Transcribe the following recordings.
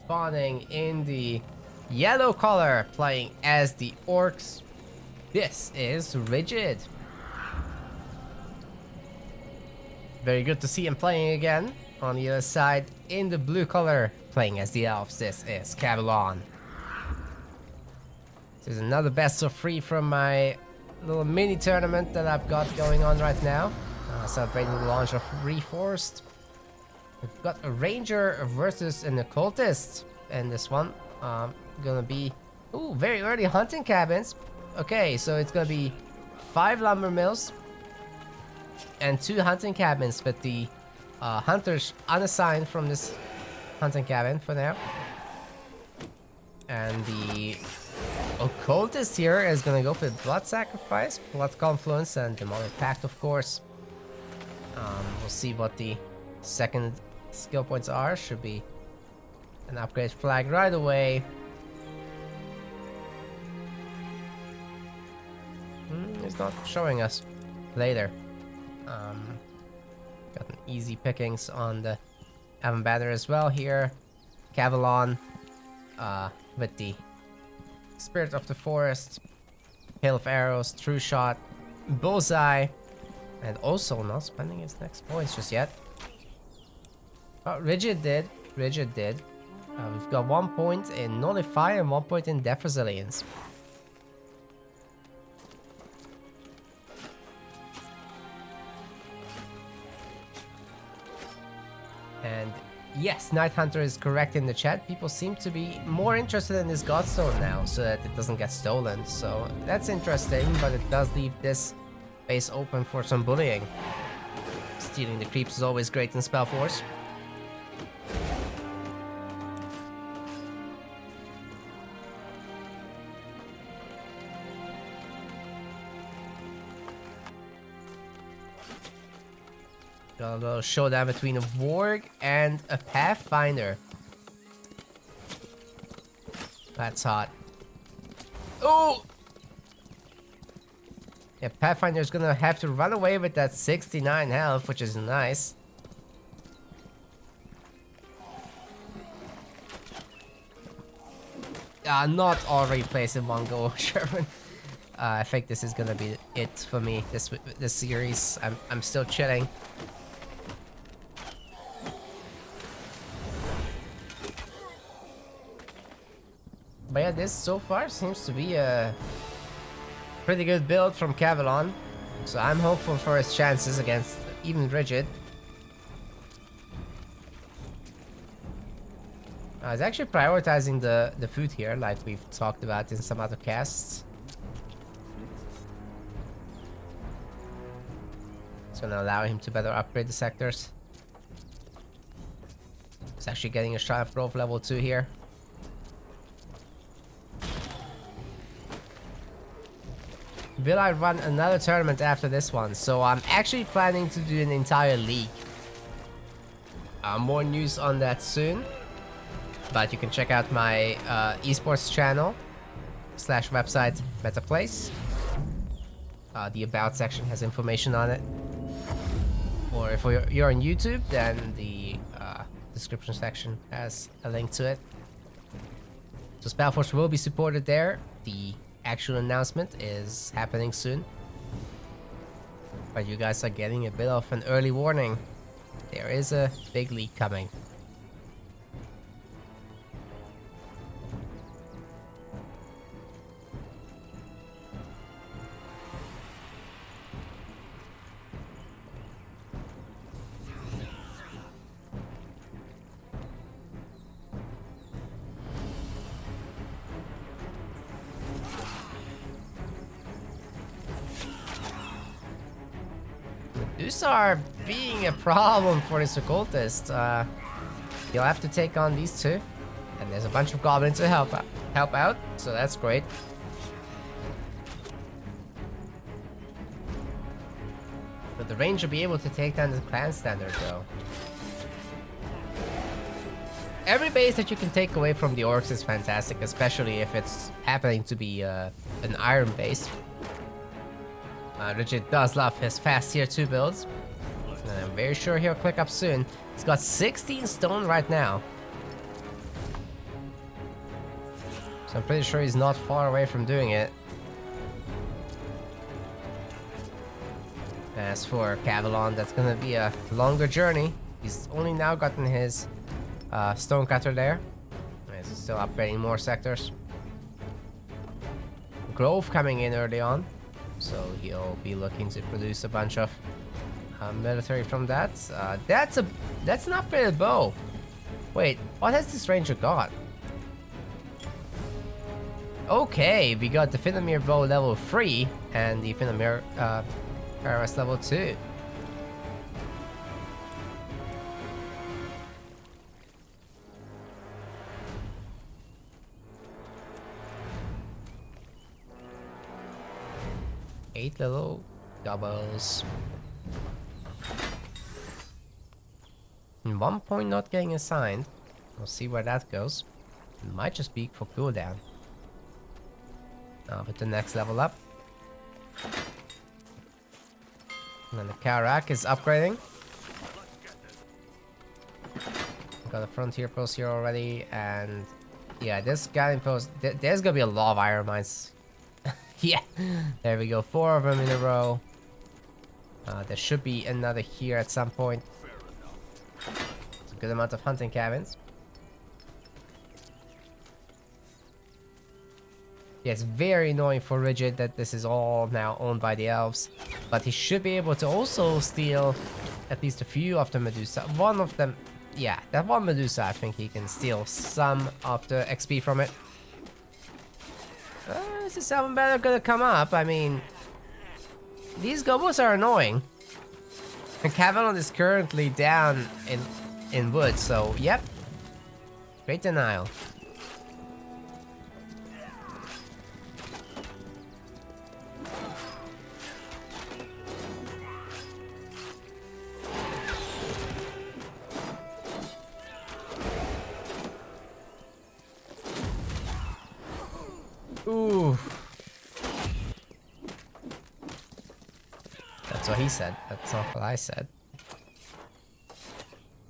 spawning in the yellow color, playing as the Orcs. This is Rigid. Very good to see him playing again. On the other side, in the blue color, playing as the Elves, this is Cavalon. This is another best of 3 from my little mini tournament that I've got going on right now. Celebrating the launch of Reforced. We've got a Ranger versus an Occultist in this one. Gonna be very early hunting cabins. Okay, so it's gonna be 5 lumber mills and 2 hunting cabins, with the hunters unassigned from this hunting cabin for now. And the Occultist here is gonna go for Blood Sacrifice, Blood Confluence, and Demonic Pact, of course. We'll see what the second skill points are. Should be an upgrade flag right away. It's not showing us later. Got an easy pickings on the Avant Banner as well here. Cavalon with the Spirit of the Forest, Hail of Arrows, True Shot, Bullseye, and also not spending his next points just yet. Oh, Rigid did. Rigid did. We've got 1 point in Nullify and 1 point in Death Resilience. And yes, Night Hunter is correct in the chat. People seem to be more interested in this Godstone now, so that it doesn't get stolen. So that's interesting, but it does leave this base open for some bullying. Stealing the creeps is always great in SpellForce. Got a little showdown between a Warg and a Pathfinder. That's hot. Oh! Yeah, Pathfinder's gonna have to run away with that 69 health, which is nice. Not already placed in one go, Sherman. I think this is gonna be it for me this series. I'm still chilling. But yeah, this so far seems to be a pretty good build from Cavalon. So I'm hopeful for his chances against even Rigid. He's actually prioritizing the food here, like we've talked about in some other casts. It's gonna allow him to better upgrade the sectors. He's actually getting a Shrine of Growth level 2 here. Will I run another tournament after this one? So I'm actually planning to do an entire league. More news on that soon. But you can check out my esports channel /website MetaPlace. The about section has information on it. Or if you're on YouTube, then the description section has a link to it. So SpellForce will be supported there. The actual announcement is happening soon. But you guys are getting a bit of an early warning. There is a big leak coming. These are being a problem for this Occultist. You'll have to take on these two. And there's a bunch of goblins to help out, so that's great. But the range will be able to take down the clan standard though. Every base that you can take away from the Orcs is fantastic, especially if it's happening to be an iron base. Rigid does love his fast tier 2 builds. And I'm very sure he'll click up soon. He's got 16 stone right now. So I'm pretty sure he's not far away from doing it. As for Cavalon, that's gonna be a longer journey. He's only now gotten his stonecutter there. He's still upgrading more sectors. Grove coming in early on, so he'll be looking to produce a bunch of military from that. That's an upgraded bow. Wait, what has this ranger got? Okay, we got the Finamir bow level 3 and the Finamir Paras level 2. Eight little doubles. And 1 point not getting assigned. We'll see where that goes. It might just be for cooldown. But the next level up. And then the Karak is upgrading. Got a frontier post here already, and yeah, this guiding post. There's gonna be a lot of iron mines. Yeah, there we go, 4 of them in a row. There should be another here at some point. It's a good amount of hunting cabins. Yeah, it's very annoying for Rigid that this is all now owned by the elves, but he should be able to also steal at least a few of the Medusa. One of them, yeah, that one Medusa, I think he can steal some of the XP from it. Is the 7 battle gonna come up? I mean, these gobos are annoying. And Cavalon is currently down in wood, so yep. Great denial. Ooh. That's what he said. That's not what I said.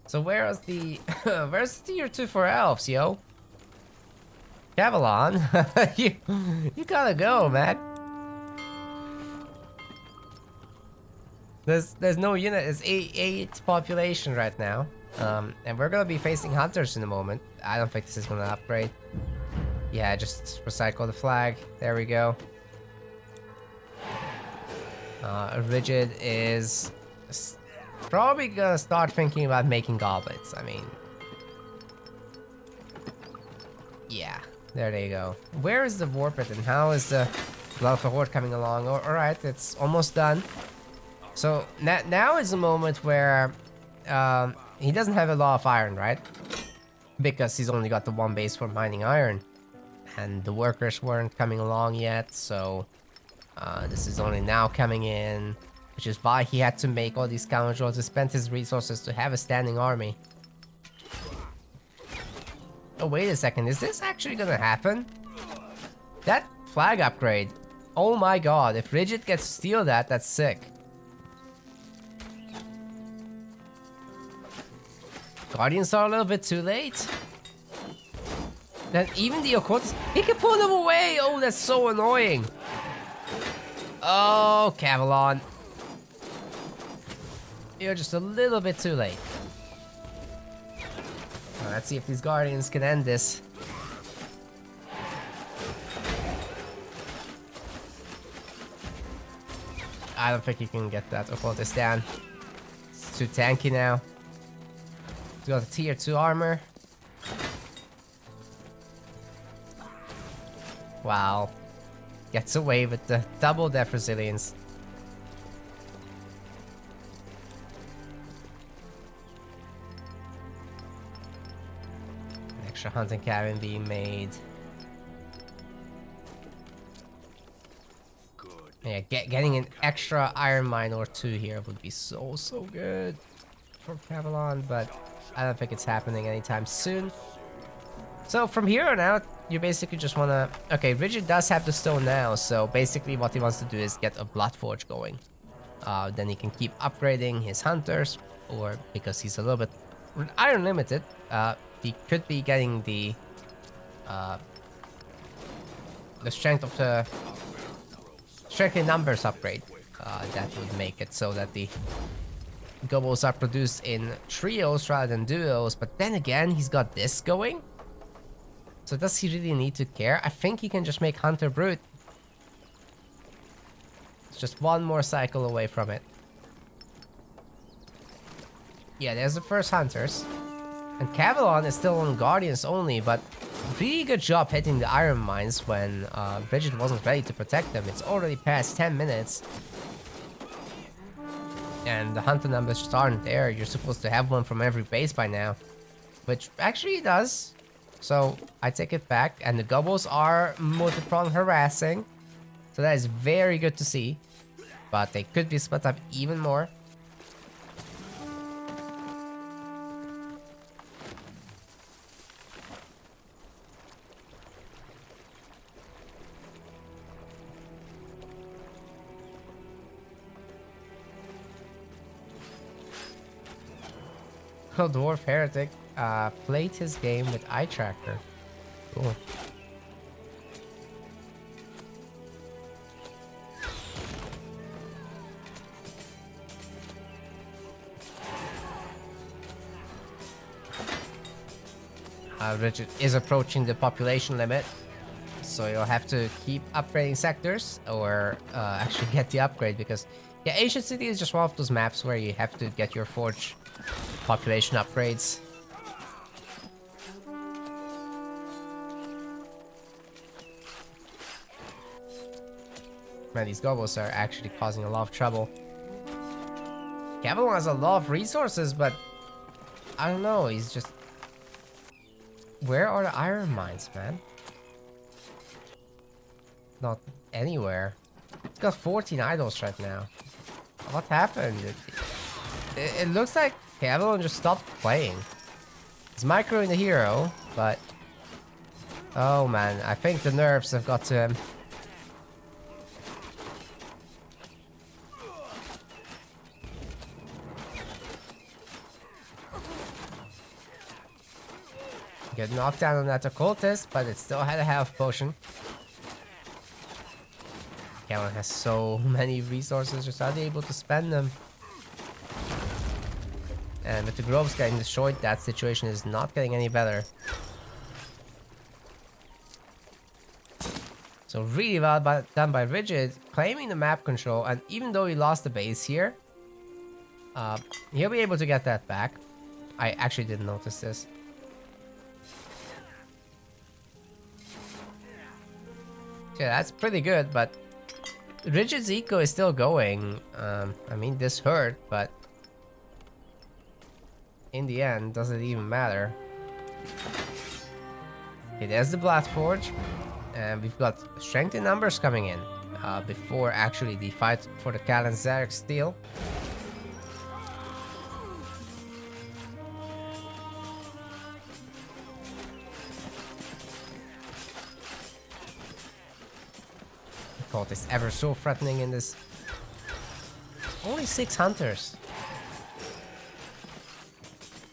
So where's the where's the tier 2 for elves, yo? Cavalon, you gotta go, man. There's no unit. It's 8 population right now, and we're gonna be facing hunters in a moment. I don't think this is gonna upgrade. Yeah, just recycle the flag. There we go. Rigid is probably gonna start thinking about making goblets. I mean, yeah, there they go. Where is the Warpit and how is the Blood of the Horde coming along? Alright, it's almost done. So now is the moment where he doesn't have a lot of iron, right? Because he's only got the 1 base for mining iron. And the workers weren't coming along yet, so this is only now coming in, which is why he had to make all these scoundrels to spend his resources to have a standing army. Oh, wait a second, is this actually gonna happen? That flag upgrade, oh my god, if Rigid gets to steal that, that's sick. Guardians are a little bit too late. Then even the occultist, he can pull them away! Oh, that's so annoying! Oh, Cavalon. You're just a little bit too late. Well, let's see if these Guardians can end this. I don't think he can get that occultist down. It's too tanky now. He's got a tier 2 armor. Wow. Gets away with the double death resilience. An extra hunting cabin being made. Good. Yeah, getting an extra iron mine or 2 here would be so good for Cavalon, but I don't think it's happening anytime soon. So from here on out, you basically just wanna... Okay, Rigid does have the stone now, so basically what he wants to do is get a Bloodforge going. Then he can keep upgrading his hunters, or because he's a little bit iron limited, he could be getting the the strength of the strength in numbers upgrade. That would make it so that the gobos are produced in trios rather than duos. But then again, he's got this going. So does he really need to care? I think he can just make Hunter Brute. It's just one more cycle away from it. Yeah, there's the first Hunters. And Cavalon is still on Guardians only, but really good job hitting the Iron Mines when Bridget wasn't ready to protect them. It's already past 10 minutes. And the Hunter numbers just aren't there. You're supposed to have one from every base by now. Which actually does. So I take it back. And the Gobos are multi-prong harassing. So that is very good to see. But they could be split up even more. Oh, Dwarf Heretic played his game with Eye Tracker. Cool. Richard is approaching the population limit, so you'll have to keep upgrading sectors or actually get the upgrade, because yeah, Ancient City is just one of those maps where you have to get your forge population upgrades. Man, these gobos are actually causing a lot of trouble. Cavalon has a lot of resources, but I don't know, he's just... Where are the iron mines, man? Not anywhere. He's got 14 idols right now. What happened? It looks like Cavalon just stopped playing. He's microing the hero, but... Oh man, I think the nerves have got to him. Get knocked down on that occultist, but it still had a health potion. Cavalon has so many resources, just unable to spend them. And with the groves getting destroyed, that situation is not getting any better. So really well done by Rigid, claiming the map control, and even though he lost the base here, he'll be able to get that back. I actually didn't notice this. Yeah, that's pretty good, but Rigid's eco is still going. I mean, this hurt, but in the end, does it even matter? Okay, there's the Bloodforge, and we've got strength in numbers coming in before actually the fight for the Cal and Zarek Steel. God, it's ever so threatening in this. Only 6 hunters.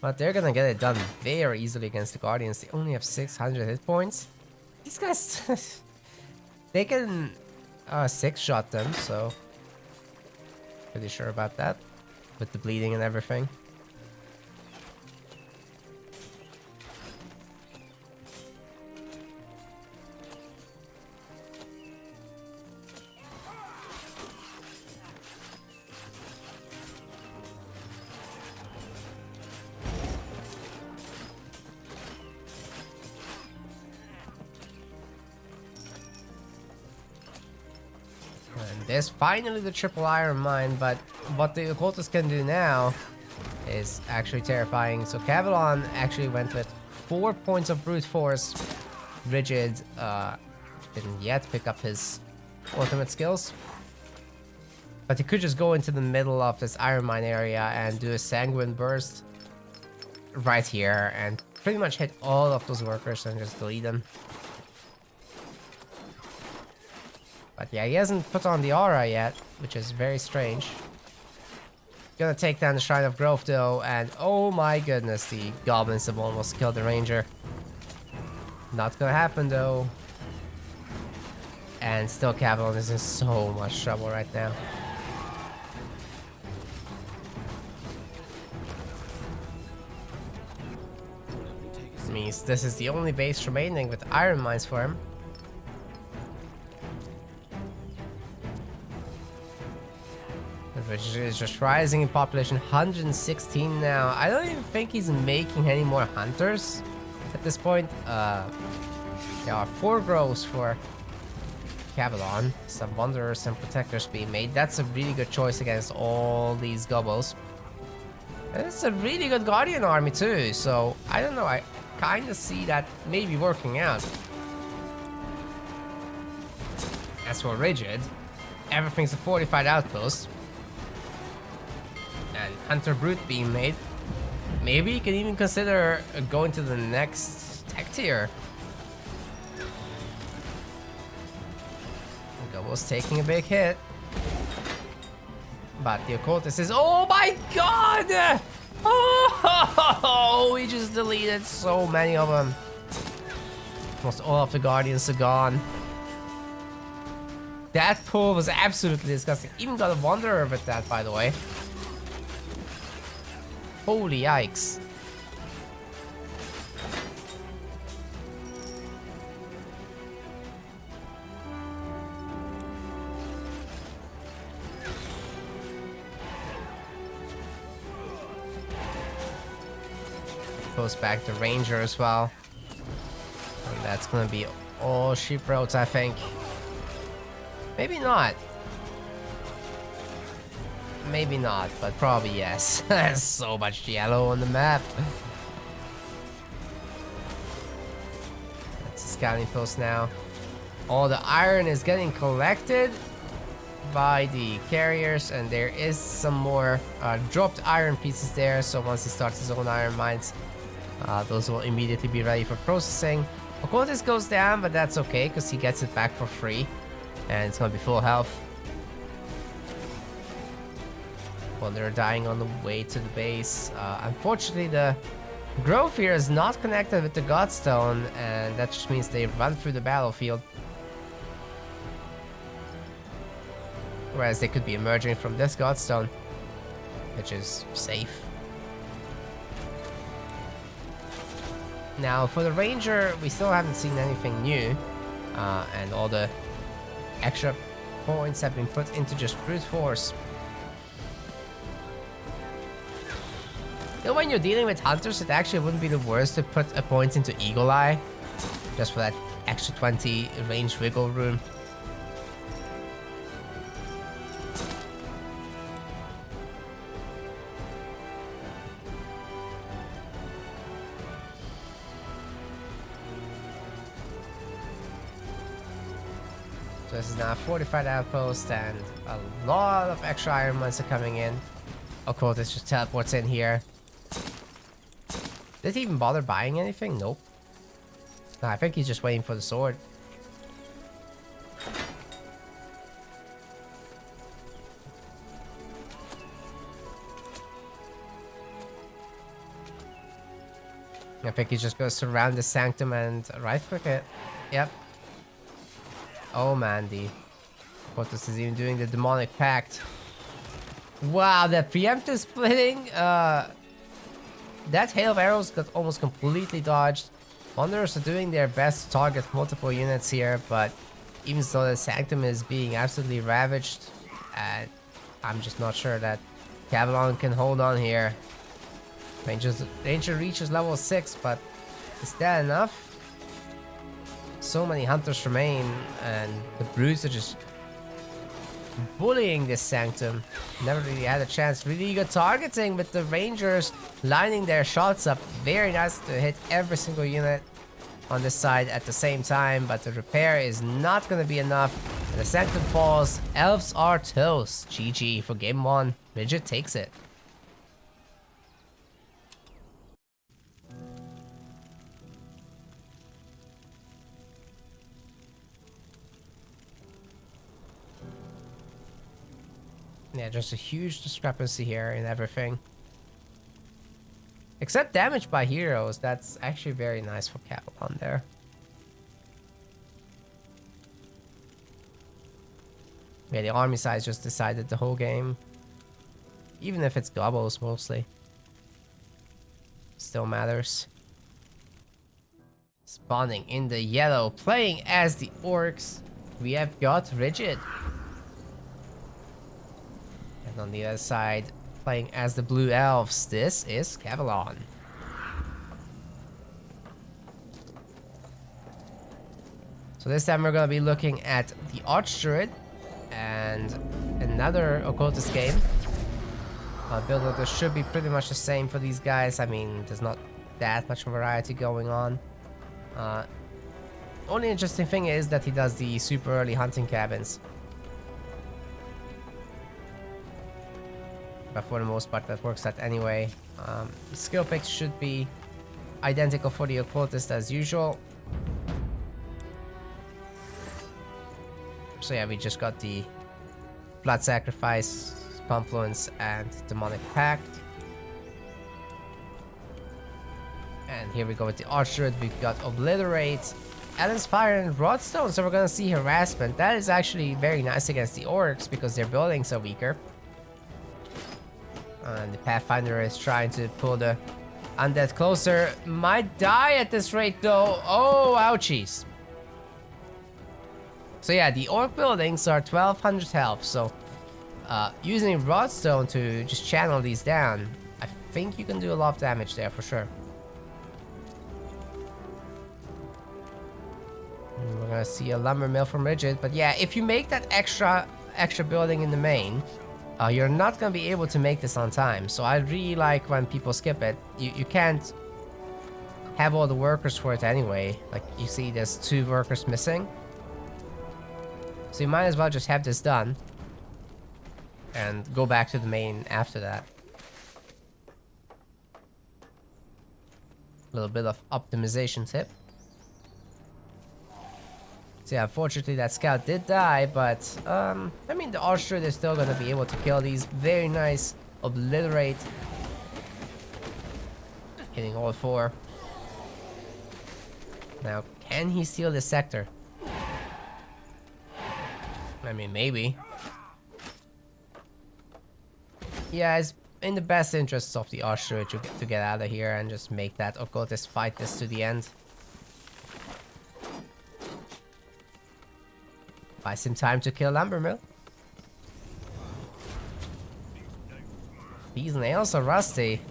But they're gonna get it done very easily against the Guardians. They only have 600 hit points. These guys, they can 6-shot them, so pretty sure about that. With the bleeding and everything. There's finally the triple iron mine, but what the occultist can do now is actually terrifying. So Cavalon actually went with 4 points of brute force. Rigid didn't yet pick up his ultimate skills, but he could just go into the middle of this iron mine area and do a sanguine burst right here and pretty much hit all of those workers and just delete them. But yeah, he hasn't put on the aura yet, which is very strange. Gonna take down the Shrine of Growth though, and oh my goodness, the goblins have almost killed the ranger. Not gonna happen though. and still Cavalon is in so much trouble right now. Means this is the only base remaining with iron mines for him. Which is just rising in population, 116 now. I don't even think he's making any more hunters at this point. There are 4 grows for Cavalon, some wanderers and protectors being made. That's a really good choice against all these gobbles. And it's a really good guardian army too, so I don't know, I kind of see that maybe working out. As for Rigid, everything's a fortified outpost. And Hunter Brute being made. Maybe you can even consider going to the next tech tier. Gobble's taking a big hit. But the occultist is, oh my god! Oh, we just deleted so many of them. Almost all of the guardians are gone. That pull was absolutely disgusting. Even got a wanderer with that, by the way. Holy yikes. Goes back to Ranger as well. And that's gonna be all sheep roads, I think. Maybe not. Maybe not, but probably yes. There's so much yellow on the map. That's a scouting post now. All the iron is getting collected by the carriers, and there is some more dropped iron pieces there. So once he starts his own iron mines, those will immediately be ready for processing. Occultist goes down, but that's okay because he gets it back for free, and it's gonna be full health. Well, they're dying on the way to the base. Unfortunately, the grove here is not connected with the Godstone, and that just means they run through the battlefield. Whereas they could be emerging from this Godstone, which is safe. Now, for the Ranger, we still haven't seen anything new, and all the extra points have been put into just brute force. You know, when you're dealing with hunters, it actually wouldn't be the worst to put a point into Eagle Eye, just for that extra 20 range wiggle room. So this is now a fortified outpost, and a lot of extra iron mines are coming in. Occultist just teleports in here. Did he even bother buying anything? Nope. No, I think he's just waiting for the sword. I think he just goes around the sanctum and right-click it. Yep. Oh man, the Occultist is even doing the demonic pact. Wow, that preemptive splitting, that hail of arrows got almost completely dodged. Wanderers are doing their best to target multiple units here, but even so, the sanctum is being absolutely ravaged, and I'm just not sure that Cavalon can hold on here. Ranger reaches level 6, but is that enough? So many hunters remain, and the brutes are just bullying this sanctum. Never really had a chance. Really good targeting with the Rangers lining their shots up. Very nice to hit every single unit on this side at the same time, but the repair is not going to be enough. And the sanctum falls. Elves are toast. GG for game 1. Rigid takes it. Yeah, just a huge discrepancy here in everything. Except damage by heroes, that's actually very nice for Cavalon there. Yeah, the army size just decided the whole game. Even if it's gobbles mostly. Still matters. Spawning in the yellow, playing as the orcs, we have got Rigid. And on the other side, playing as the blue elves, this is Cavalon. So this time we're gonna be looking at the Archdruid and another occultist game. Build order should be pretty much the same for these guys. I mean, there's not that much variety going on. Only interesting thing is that he does the super early hunting cabins. But for the most part that works out anyway. Skill picks should be identical for the occultist as usual. So yeah, we just got the Blood Sacrifice, Confluence, and Demonic Pact. And here we go with the Archdruid. We've got Obliterate, Ellen's Fire, and Rodstone. So we're gonna see Harassment. That is actually very nice against the Orcs because their buildings are weaker. And the Pathfinder is trying to pull the Undead closer. Might die at this rate though. Oh, ouchies. So yeah, the Orc buildings are 1200 health. So using Rodstone to just channel these down, I think you can do a lot of damage there for sure. And we're gonna see a lumber mill from Rigid, but yeah, if you make that extra building in the main, you're not gonna be able to make this on time. So I really like when people skip it. You can't have all the workers for it anyway. Like you see, there's 2 workers missing, so you might as well just have this done and go back to the main after that. A little bit of optimization tip. So yeah, unfortunately that scout did die, but I mean the Archer is still gonna be able to kill these. Very nice Obliterate, hitting all 4. Now, can he steal this sector? I mean, maybe. Yeah, it's in the best interests of the Archer to get out of here and just make that occultist fight this to the end. Buy some time to kill Lumbermill. These nails are rusty.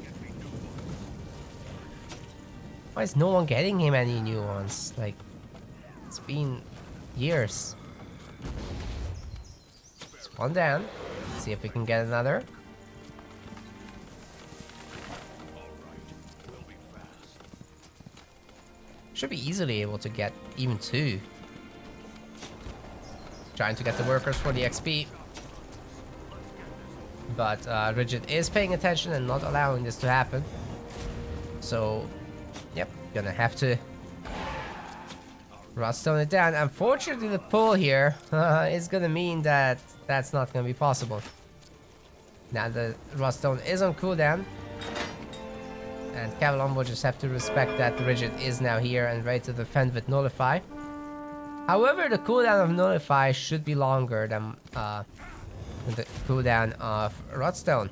Why is no one getting him any new ones? Like, it's been years. It's one down. Let's see if we can get another. Should be easily able to get even 2. Trying to get the workers for the XP. But Rigid is paying attention and not allowing this to happen. So, yep, gonna have to Rodstone it down. Unfortunately, the pull here is gonna mean that that's not gonna be possible. Now the Rodstone is on cooldown. And Cavalon will just have to respect that Rigid is now here and ready to defend with Nullify. However, the cooldown of Nullify should be longer than the cooldown of Rodstone.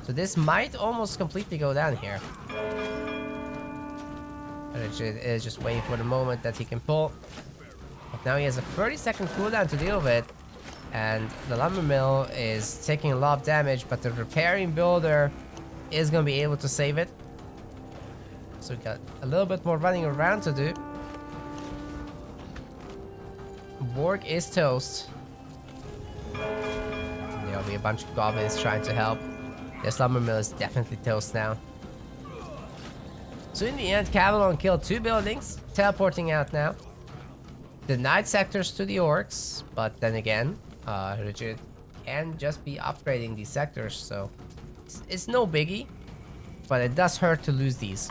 So this might almost completely go down here. Rigid is just waiting for the moment that he can pull. But now he has a 30-second cooldown to deal with. And the Lumber Mill is taking a lot of damage, but the Repairing Builder is going to be able to save it. So we got a little bit more running around to do. Borg is toast. There'll be a bunch of goblins trying to help. This Lumber Mill is definitely toast now. So in the end, Cavalon killed 2 buildings, teleporting out now. Denied sectors to the Orcs, but then again, Rigid can just be upgrading these sectors, so it's no biggie, but it does hurt to lose these.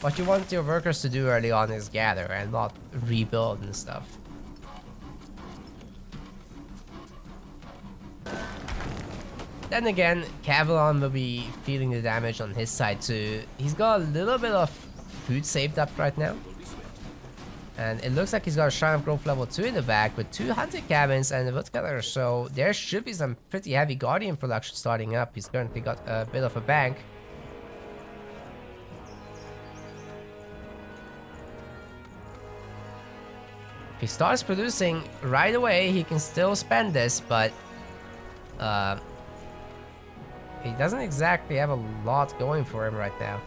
What you want your workers to do early on is gather and not rebuild and stuff. Then again, Cavalon will be feeling the damage on his side too. He's got a little bit of food saved up right now. And it looks like he's got a Shrine of Growth level 2 in the back with 2 hunting cabins and a woodcutter, so there should be some pretty heavy Guardian production starting up. He's currently got a bit of a bank. If he starts producing right away, he can still spend this, but he doesn't exactly have a lot going for him right now.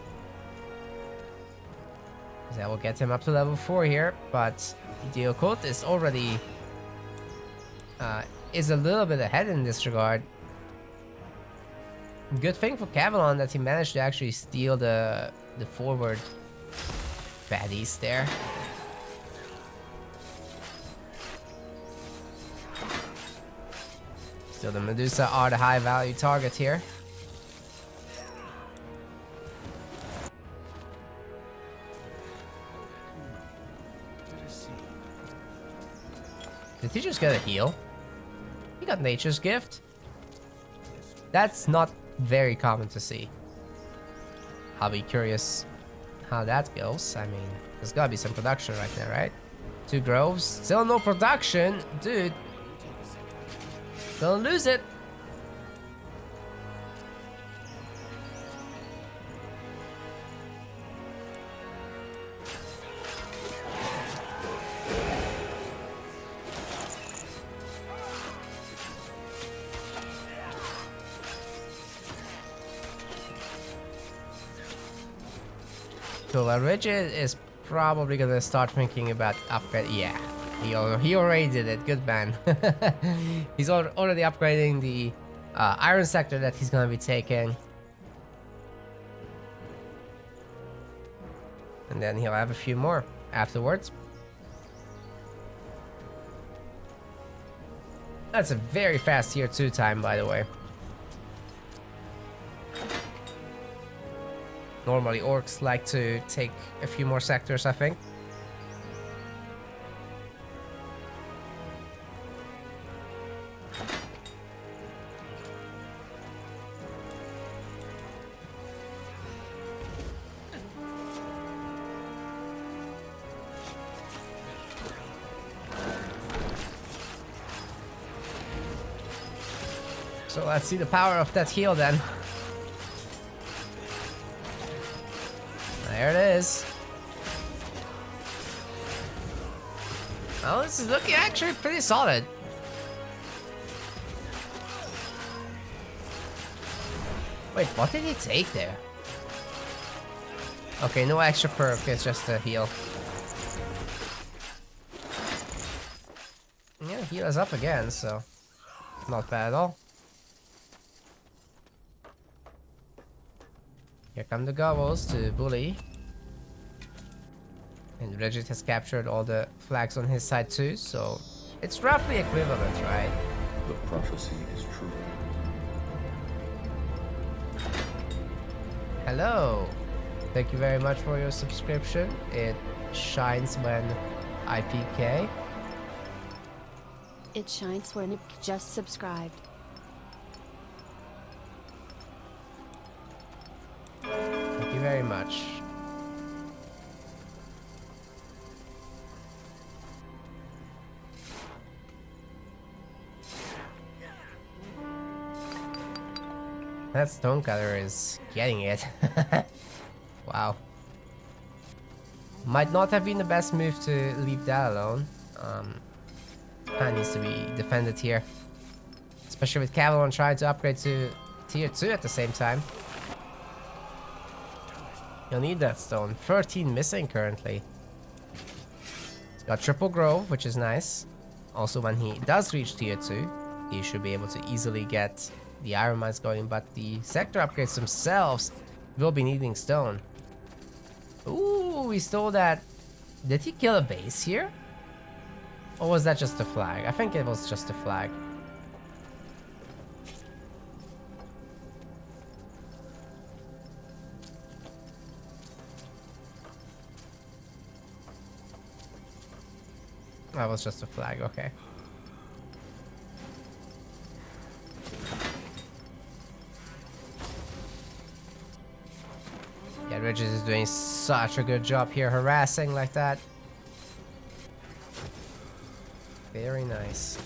That will get him up to level 4 here, but the Occult is already is a little bit ahead in this regard. Good thing for Cavalon that he managed to actually steal the forward baddies there. Still, the Medusa are the high value target here. Did he just get a heal? He got Nature's Gift. That's not very common to see. I'll be curious how that goes. I mean, there's gotta be some production right there, right? 2 groves. Still no production. Dude. Don't lose it. So Rigid is probably gonna start thinking about upgrade. Yeah, he already did it. Good man. He's already upgrading the iron sector that he's gonna be taking, and then he'll have a few more afterwards. That's a very fast tier 2 time, by the way. Normally orcs like to take a few more sectors, I think. So let's see the power of that heal then. There it is. Oh, this is looking actually pretty solid. Wait, what did he take there? Okay, no extra perk, it's just a heal. Yeah, heal us up again, so not bad at all. Here come the gobbles to bully. And Regit has captured all the flags on his side too, so it's roughly equivalent, right? The prophecy is true. Hello! Thank you very much for your subscription. It shines when I PK. It shines when it just subscribed. Thank you very much. That stonecutter is getting it. Wow. Might not have been the best move to leave that alone. That needs to be defended here. Especially with Cavalon trying to upgrade to tier 2 at the same time. You'll need that stone. 13 missing currently. He's got triple grove, which is nice. Also, when he does reach tier 2, he should be able to easily get the iron mines going, but the sector upgrades themselves will be needing stone. Ooh, we stole that. Did he kill a base here? Or was that just a flag? I think it was just a flag. That was just a flag, okay. Yeah, Regis is doing such a good job here harassing like that. Very nice.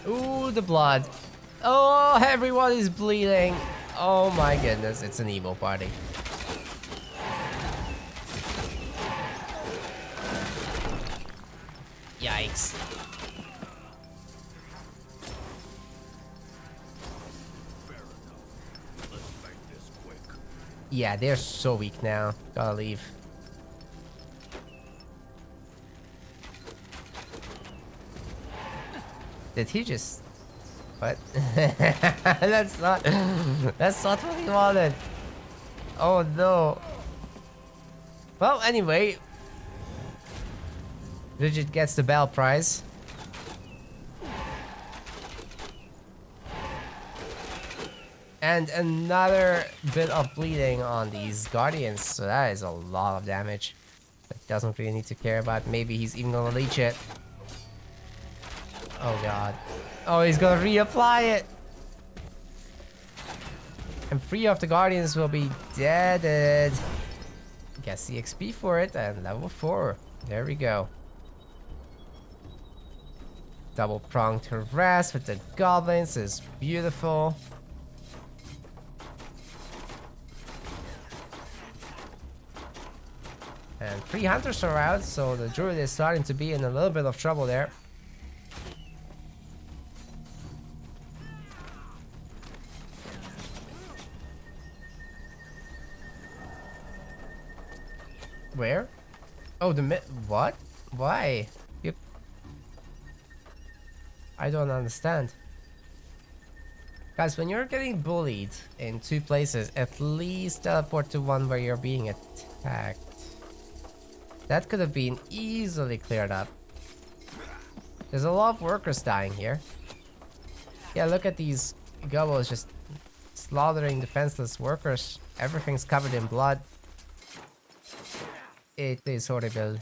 Ooh, the blood. Oh, everyone is bleeding. Oh my goodness, it's an emo party. Yikes. Yeah, they're so weak now. Gotta leave. Did he just... What? That's not what he wanted. Oh no. Well, anyway. Rigid gets the Bell prize. And another bit of bleeding on these Guardians, so that is a lot of damage. That doesn't really need to care about. Maybe he's even gonna leech it. Oh god. Oh, he's gonna reapply it! And 3 of the Guardians will be deaded. Gets the XP for it, and level 4. There we go. Double pronged harass with the goblins is beautiful. And 3 hunters are out, so the druid is starting to be in a little bit of trouble there. Where? Oh, what? Why? I don't understand. Guys, when you're getting bullied in 2 places, at least teleport to one where you're being attacked. That could have been easily cleared up. There's a lot of workers dying here. Yeah, look at these gobbles just slaughtering defenseless workers. Everything's covered in blood. It is horrible.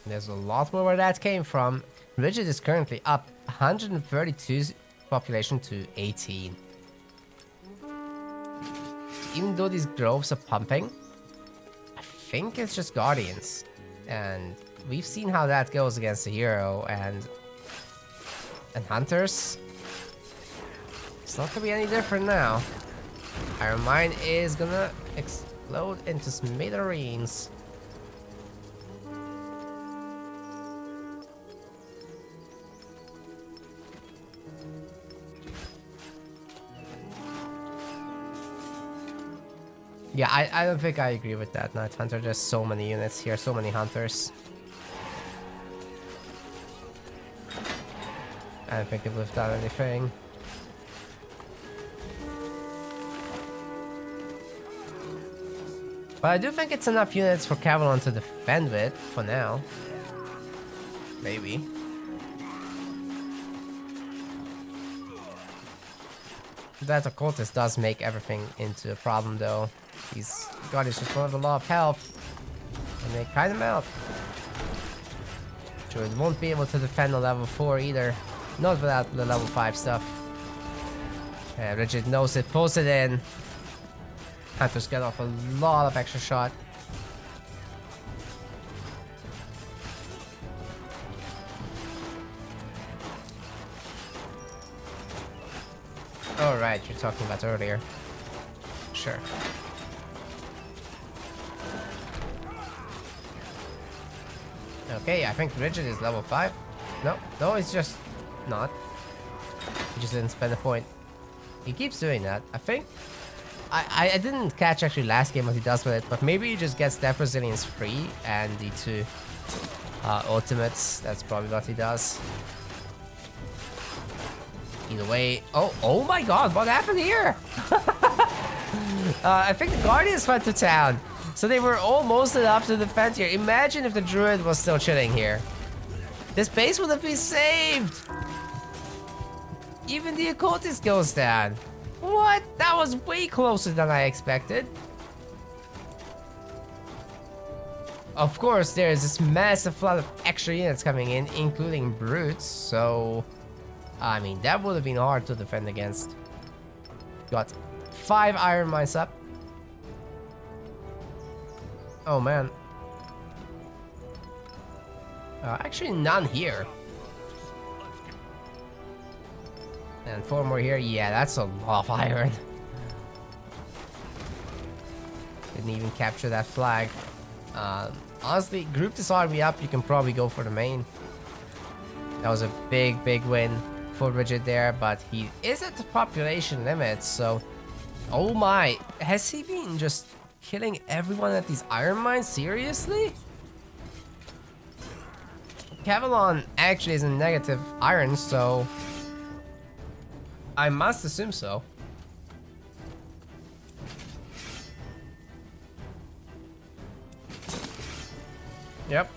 There's a lot more where that came from. Rigid is currently up 132 population to 18. Even though these groves are pumping, I think it's just Guardians. And we've seen how that goes against a hero and Hunters. It's not gonna be any different now. Iron Mine is gonna explode into smithereens. Yeah, I don't think I agree with that, Night Hunter. There's so many units here, so many hunters. I don't think they've left out anything. But I do think it's enough units for Cavalon to defend with, for now. Maybe. That occultist does make everything into a problem though. These Guardians just don't have a lot of health. And they kind of melt. Druid won't be able to defend a level 4 either. Not without the level 5 stuff. Rigid knows it, pulls it in. Hunters get off a lot of extra shot. Oh right, you're talking about earlier. Sure. Okay, I think Rigid is level 5. No, it's just not. He just didn't spend a point. He keeps doing that. I think I didn't catch actually last game what he does with it, but maybe he just gets Death Resilience free and the 2 ultimates. That's probably what he does. Either way, oh my god, what happened here? I think the Guardians went to town, so they were almost enough to defend here. Imagine if the Druid was still chilling here. This base would have been saved. Even the occultist goes down. What? That was way closer than I expected. of course, there's this massive flood of extra units coming in, including brutes, so I mean, that would have been hard to defend against. Got 5 iron mines up. Oh man. Actually, none here. And 4 more here. Yeah, that's a lot of iron. Didn't even capture that flag. Honestly, group this army up, you can probably go for the main. That was a big win for Rigid there, but he is at the population limit, so... Oh my, has he been just killing everyone at these iron mines? Seriously? Cavalon actually is in negative iron, so... I must assume so. Yep.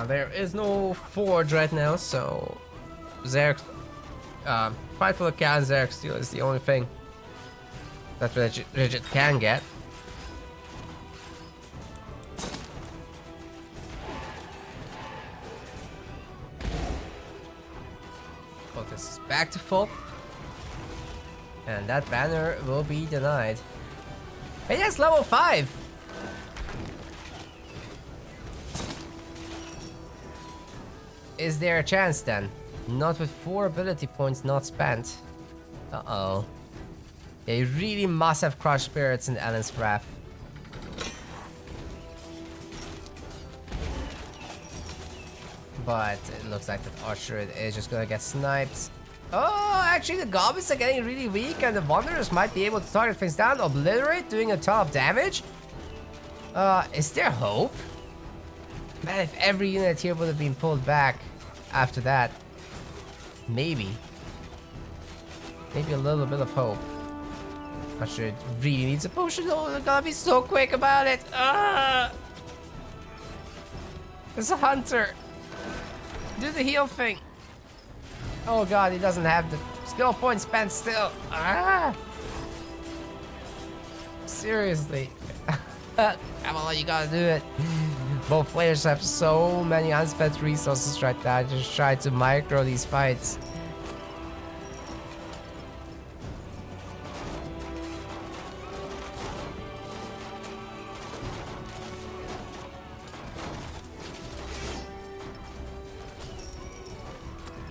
There is no forge right now, so Zerg, fight for the can Zerg steel is the only thing that Rigid can get. But this is back to full. And that banner will be denied. Hey, yes, level 5! Is there a chance then? Not with 4 ability points not spent. Uh-oh. They really must have crushed spirits in Ellen's Wrath. But it looks like the Archer is just gonna get sniped. Oh, actually the goblins are getting really weak and the wanderers might be able to target things down, obliterate, doing a ton of damage. Is there hope? Man, if every unit here would have been pulled back after that, maybe a little bit of hope. Not sure it really needs a potion. Oh, they're gonna be so quick about it. There's a hunter. Do the heal thing. Oh god, he doesn't have the skill point spent still. Seriously. Come on, you gotta do it. Both players have so many unspent resources right now. Just try to micro these fights.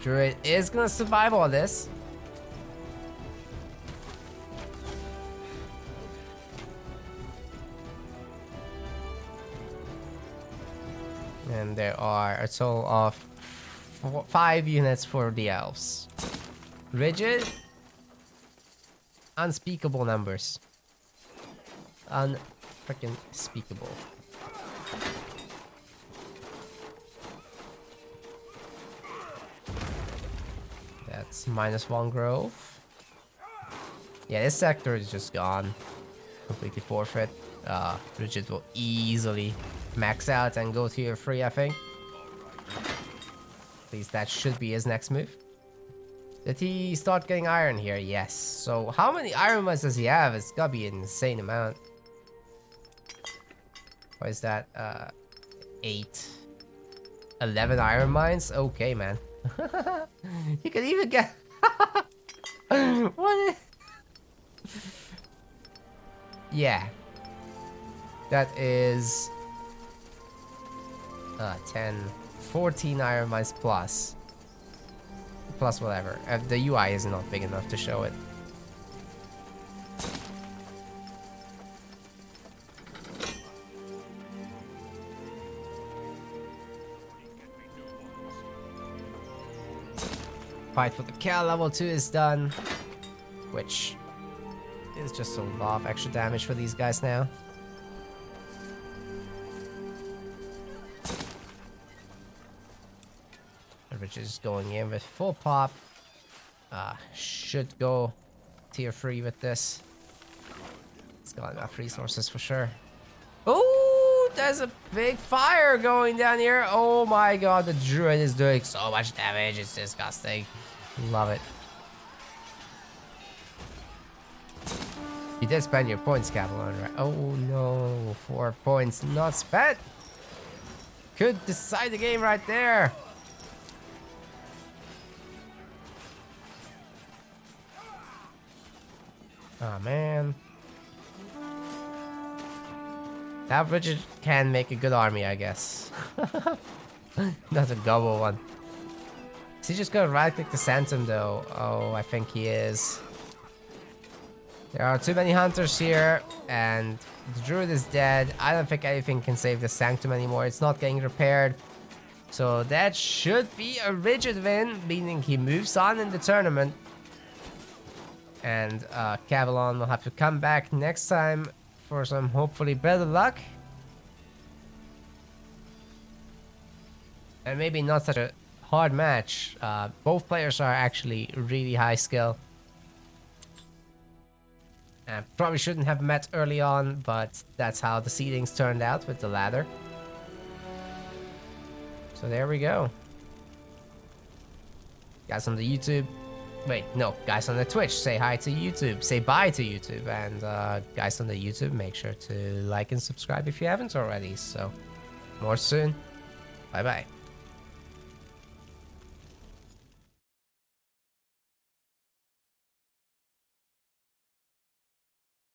Druid is gonna survive all this. And there are a total of 5 units for the elves. Rigid. Unspeakable numbers. Unfreaking speakable. That's -1 growth. Yeah, this sector is just gone. Completely forfeit. Rigid will easily max out and go tier 3, I think. At least that should be his next move. Did he start getting iron here? Yes. So how many iron mines does he have? It's gotta be an insane amount. What is that? 8. 11 iron mines? Okay, man. You could even get... What? Yeah. That is... 10, 14 iron mines plus. Plus whatever. The UI is not big enough to show it. Fight for the Cal level 2 is done. Which is just a lot of extra damage for these guys now. Which is going in with full pop. Should go tier 3 with this. It's got enough resources for sure. Oh, there's a big fire going down here. Oh my god, the druid is doing so much damage. It's disgusting. Love it. You did spend your points, Cavalon, right? Oh no, 4 points not spent. Could decide the game right there. Oh man. That Richard can make a good army, I guess. That's a gobble one. Is he just gonna right click the Sanctum though? Oh, I think he is. There are too many hunters here, and the druid is dead. I don't think anything can save the Sanctum anymore. It's not getting repaired. So that should be a rigid win, meaning he moves on in the tournament. And Cavalon will have to come back next time for some hopefully better luck. And maybe not such a hard match. Both players are actually really high skill. Probably shouldn't have met early on, but that's how the seedings turned out with the ladder. So there we go. Guys on the YouTube. Wait, no, guys on the Twitch, say hi to YouTube. Say bye to YouTube. And guys on the YouTube, make sure to like and subscribe if you haven't already. So, more soon. Bye-bye.